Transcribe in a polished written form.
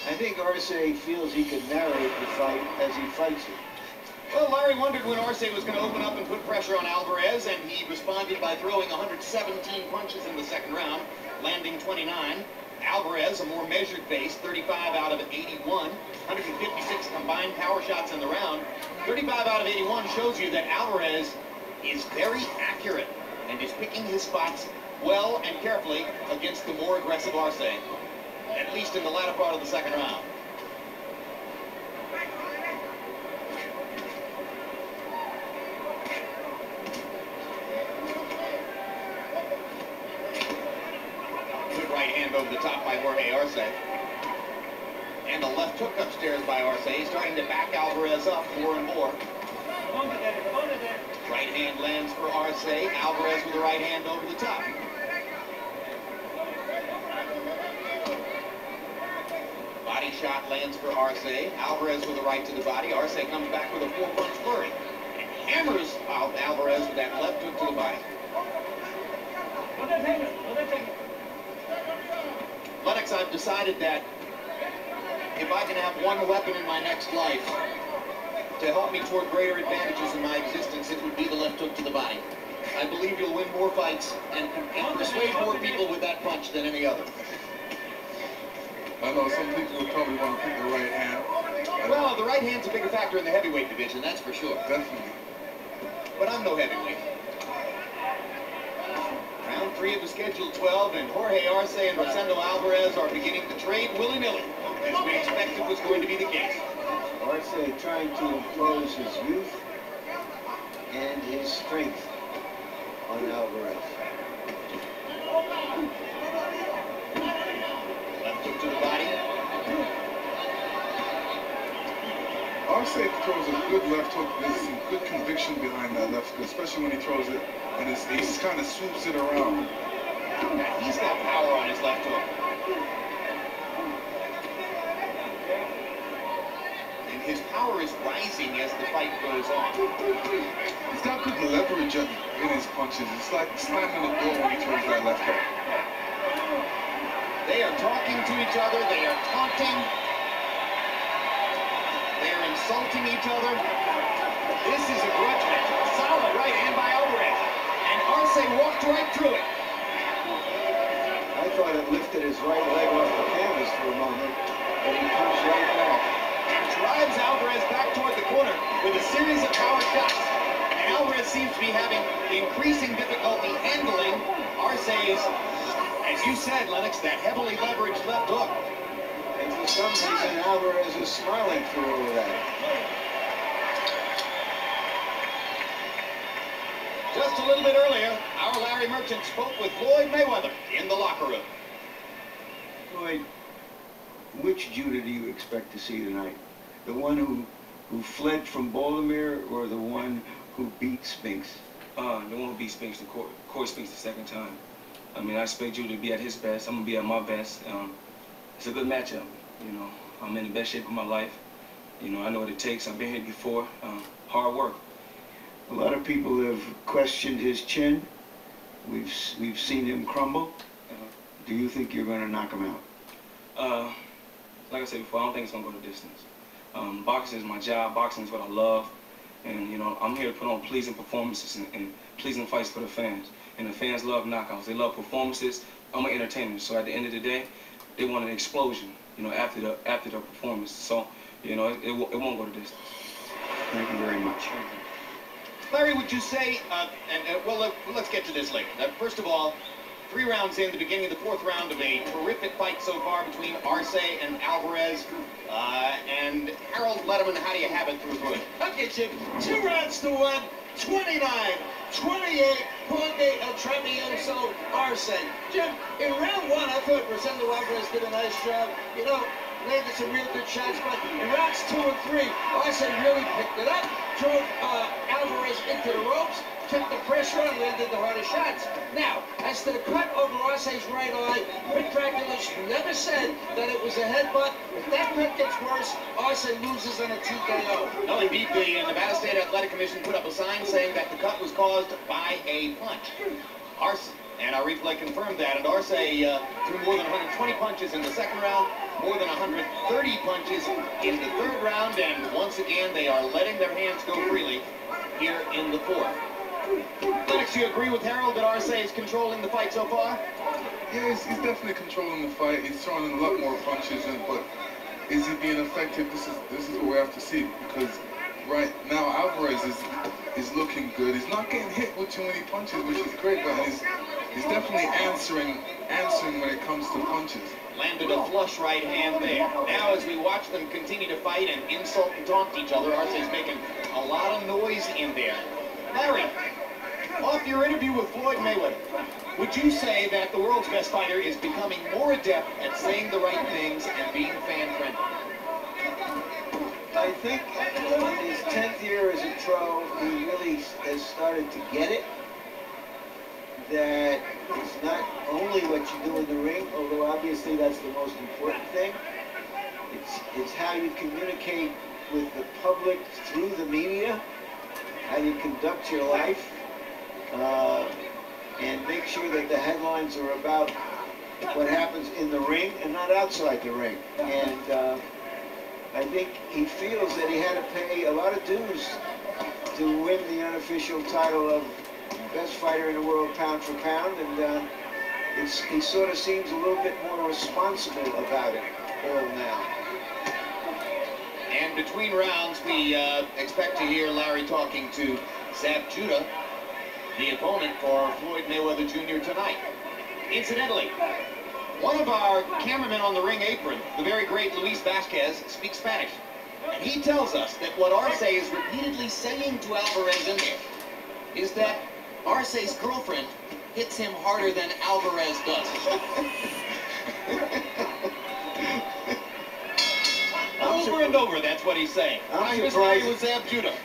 I think Arce feels he can narrate the fight as he fights it. Well, Larry wondered when Arce was going to open up and put pressure on Alvarez, and he responded by throwing 117 punches in the second round, landing 29. Alvarez, a more measured pace, 35 out of 81, 156 combined power shots in the round. 35 out of 81 shows you that Alvarez is very accurate and is picking his spots well and carefully against the more aggressive Arce, at least in the latter part of the second round. Good right hand over the top by Jorge Arce. And a left hook upstairs by Arce. He's starting to back Alvarez up more and more. Right hand lands for Arce. Alvarez with the right hand over the top. Body shot lands for Arce. Alvarez with a right to the body. Arce comes back with a four-punch flurry and hammers out Alvarez with that left hook to the body. Lennox, I've decided that if I can have one weapon in my next life to help me toward greater advantages in my existence, it would be the left hook to the body. I believe you'll win more fights and persuade more people with that punch than any other. I know some people would probably want to pick the right hand. Well, the right hand's a bigger factor in the heavyweight division, that's for sure. Definitely. But I'm no heavyweight. Round 3 of the scheduled 12, and Jorge Arce and Rosendo Alvarez are beginning to trade willy-nilly, as we expected was going to be the case. Arce trying to impose his youth and his strength on Alvarez. Left hook to the body. Arce throws a good left hook. There's some good conviction behind that left hook, especially when he throws it and he just kind of swoops it around. Yeah, he's got power on his left hook. And his power is rising as the fight goes on. He's got good leverage in his punches. It's like slamming the door when he throws that left hook. They are talking to each other. They are taunting. They are insulting each other. This is a grudge match. Solid right hand by Alvarez. And Arce walked right through it. I thought it lifted his right leg off the canvas for a moment, but he comes right back. And drives Alvarez back toward the corner with a series of power shots. And Alvarez seems to be having increasing difficulty handling Arce's, as you said, Lennox, that heavily leveraged left hook. And for some reason, Alvarez is smiling through all of that. Just a little bit earlier, our Larry Merchant spoke with Floyd Mayweather in the locker room. Floyd, which Judah do you expect to see tonight? The one who fled from Baltimore, or the one who beat Spinks? The one who beat Spinks, Corey Spinks the second time. I mean, I expect Judah to be at his best. I'm going to be at my best. It's a good matchup. You know, I'm in the best shape of my life. You know, I know what it takes. I've been here before. Hard work. A lot of people have questioned his chin. We've seen him crumble. Do you think you're going to knock him out? Like I said before, I don't think it's going to go the distance. Boxing is my job. Boxing is what I love. And, you know, I'm here to put on pleasing performances and pleasing fights for the fans. And the fans love knockouts. They love performances. I'm an entertainer. So at the end of the day, they want an explosion, you know, after the performance. So, you know, it won't go the distance. Thank you very much. Larry, would you say, well, let's get to this later. First of all, 3 rounds in, the beginning of the 4th round of a terrific fight so far between Arce and Alvarez. And Harold Letterman, how do you have it through good? Okay, Jim, 2 rounds to 1, 29, 28, Jorge El Travieso Arce. Jim, in round 1, I thought Rosendo Alvarez did a nice job. You know, landed some real good shots, but in rounds 2 and 3, Arce really picked it up, drove Alvarez into the ropes, kept the pressure on, landed the hardest shots. Now, as to the cut over Arce's right eye, Rick Draculish never said that it was a headbutt. If that cut gets worse, Arce loses on a TKO. No, indeed, the Nevada State Athletic Commission put up a sign saying that the cut was caused by a punch. And our replay confirmed that. And Arce threw more than 120 punches in the second round, more than 130 punches in the third round, and once again they are letting their hands go freely here in the fourth. Lennox, do you agree with Harold that Arce is controlling the fight so far? Yeah, he's definitely controlling the fight. He's throwing a lot more punches, but is he being effective? This is what we have to see, because right now Alvarez is looking good. He's not getting hit with too many punches, which is great, but he's definitely answering when it comes to punches. Landed a flush right hand there. Now as we watch them continue to fight and insult and taunt each other, Arce's making a lot of noise in there. Larry, off your interview with Floyd Mayweather, would you say that the world's best fighter is becoming more adept at saying the right things and being fan-friendly? I think in his 10th year as a pro, he really has started to get it. That it's not only what you do in the ring, although obviously that's the most important thing. It's how you communicate with the public through the media, how you conduct your life, and make sure that the headlines are about what happens in the ring and not outside the ring. And I think he feels that he had to pay a lot of dues to win the unofficial title of best fighter in the world pound for pound, and he sort of seems a little bit more responsible about it all now. And between rounds, we expect to hear Larry talking to Zab Judah, the opponent for Floyd Mayweather Jr. tonight. Incidentally, one of our cameramen on the ring apron, the very great Luis Vasquez, speaks Spanish. And he tells us that what Arce is repeatedly saying to Alvarez in there is that Arce's girlfriend hits him harder than Alvarez does. Over and over, that's what he's saying. I'm Here's surprised. Larry with Zab Judah.